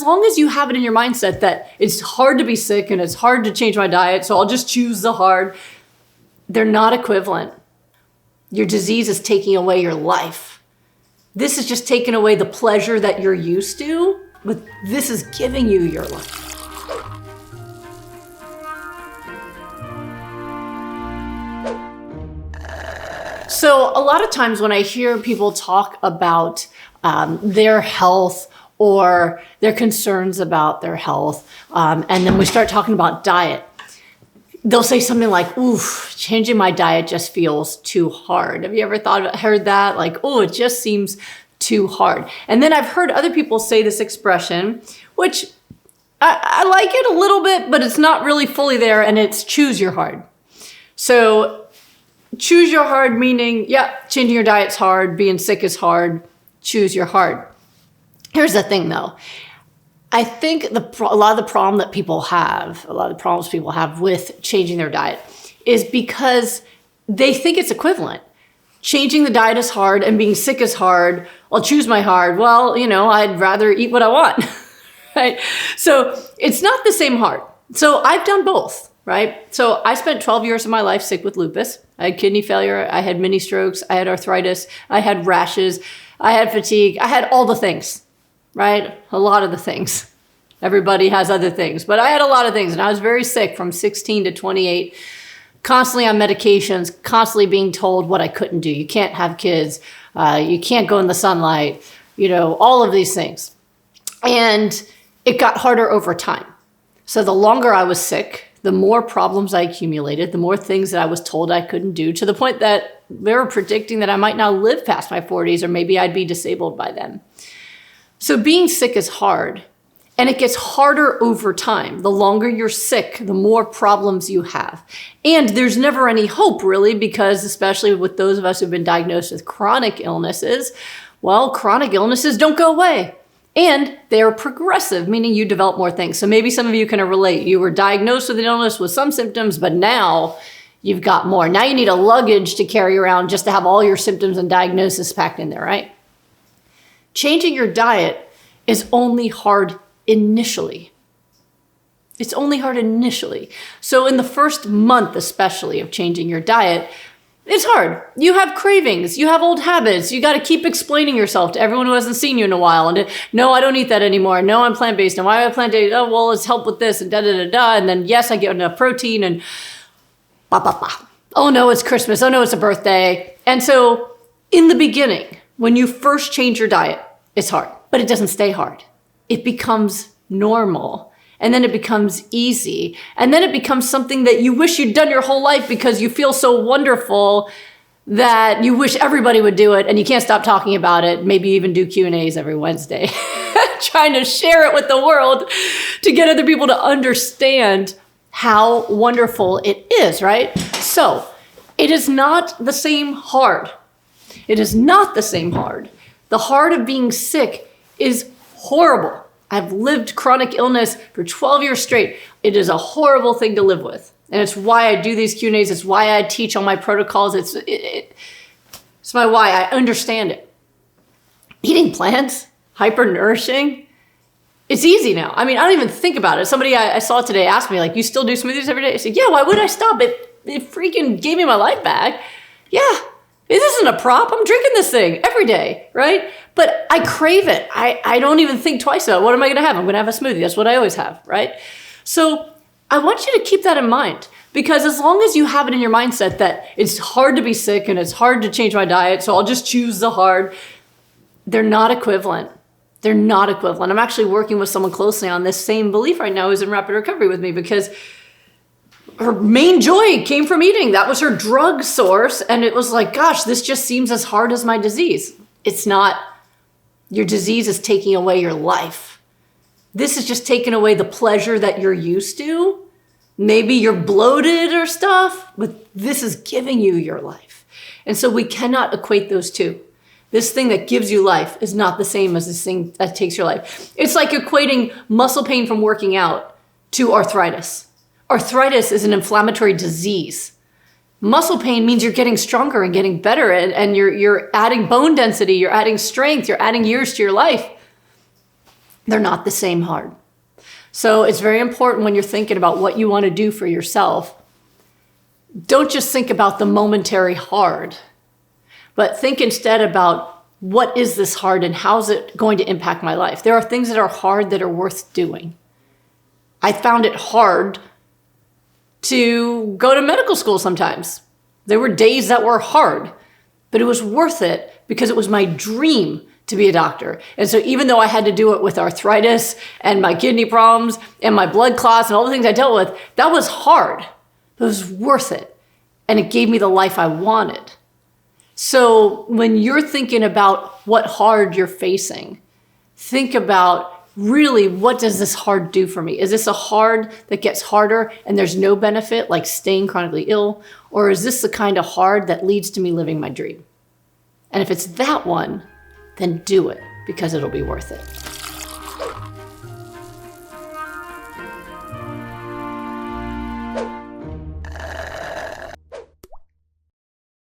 as long as you have it in your mindset that it's hard to be sick and it's hard to change my diet, so I'll just choose the hard, they're not equivalent. Your disease is taking away your life. This is just taking away the pleasure that you're used to, but this is giving you your life. So a lot of times when I hear people talk about their health or their concerns about their health, and then we start talking about diet, they'll say something like, oof, changing my diet just feels too hard. Have you ever heard that? Like, oh, it just seems too hard. And then I've heard other people say this expression, which I like it a little bit, but it's not really fully there, and it's choose your hard. So choose your hard meaning, yeah, changing your diet's hard, being sick is hard, choose your hard. Here's the thing though. I think a lot of the problems people have with changing their diet is because they think it's equivalent. Changing the diet is hard and being sick is hard. I'll choose my hard. Well, I'd rather eat what I want, right? So it's not the same hard. So I've done both, right? So I spent 12 years of my life sick with lupus. I had kidney failure. I had mini strokes. I had arthritis. I had rashes. I had fatigue. I had all the things. Right? A lot of the things. Everybody has other things, but I had a lot of things and I was very sick from 16 to 28, constantly on medications, constantly being told what I couldn't do. You can't have kids. You can't go in the sunlight, all of these things. And it got harder over time. So the longer I was sick, the more problems I accumulated, the more things that I was told I couldn't do, to the point that they were predicting that I might not live past my 40s or maybe I'd be disabled by then. So being sick is hard, and it gets harder over time. The longer you're sick, the more problems you have. And there's never any hope, really, because especially with those of us who've been diagnosed with chronic illnesses, well, chronic illnesses don't go away. And they're progressive, meaning you develop more things. So maybe some of you can relate. You were diagnosed with an illness with some symptoms, but now you've got more. Now you need a luggage to carry around just to have all your symptoms and diagnosis packed in there, right? Changing your diet is only hard initially. It's only hard initially. So in the first month, especially, of changing your diet, it's hard. You have cravings. You have old habits. You got to keep explaining yourself to everyone who hasn't seen you in a while. And no, I don't eat that anymore. No, I'm plant-based. And why am I plant-based? Oh, well, it's help with this and da-da-da-da. And then, yes, I get enough protein and ba-ba-ba. Oh, no, it's Christmas. Oh, no, it's a birthday. And so in the beginning, when you first change your diet, it's hard, but it doesn't stay hard. It becomes normal, and then it becomes easy, and then it becomes something that you wish you'd done your whole life because you feel so wonderful that you wish everybody would do it, and you can't stop talking about it. Maybe even do Q&As every Wednesday, trying to share it with the world to get other people to understand how wonderful it is, right? So it is not the same hard. It is not the same hard. The hard of being sick is horrible. I've lived chronic illness for 12 years straight. It is a horrible thing to live with. And it's why I do these Q&As. It's why I teach all my protocols. It's my why. I understand it. Eating plants, hyper-nourishing, it's easy now. I mean, I don't even think about it. Somebody I saw today asked me, like, you still do smoothies every day? I said, yeah, why would I stop? It freaking gave me my life back. Yeah. This isn't a prop. I'm drinking this thing every day, right? But I crave it. I don't even think twice about it. What am I going to have? I'm going to have a smoothie. That's what I always have, right? So I want you to keep that in mind, because as long as you have it in your mindset that it's hard to be sick and it's hard to change my diet, so I'll just choose the hard, they're not equivalent. They're not equivalent. I'm actually working with someone closely on this same belief right now who's in rapid recovery with me, because her main joy came from eating. That was her drug source. And it was like, gosh, this just seems as hard as my disease. It's not. Your disease is taking away your life. This is just taking away the pleasure that you're used to. Maybe you're bloated or stuff, but this is giving you your life. And so we cannot equate those two. This thing that gives you life is not the same as this thing that takes your life. It's like equating muscle pain from working out to arthritis. Arthritis is an inflammatory disease. Muscle pain means you're getting stronger and getting better, and you're adding bone density, you're adding strength, you're adding years to your life. They're not the same hard. So it's very important when you're thinking about what you want to do for yourself. Don't just think about the momentary hard, but think instead about what is this hard and how's it going to impact my life? There are things that are hard that are worth doing. I found it hard to go to medical school sometimes. There were days that were hard, but it was worth it because it was my dream to be a doctor. And so even though I had to do it with arthritis and my kidney problems and my blood clots and all the things I dealt with, that was hard. But it was worth it. And it gave me the life I wanted. So when you're thinking about what hard you're facing, think about really, what does this hard do for me? Is this a hard that gets harder and there's no benefit, like staying chronically ill? Or is this the kind of hard that leads to me living my dream? And if it's that one, then do it because it'll be worth it.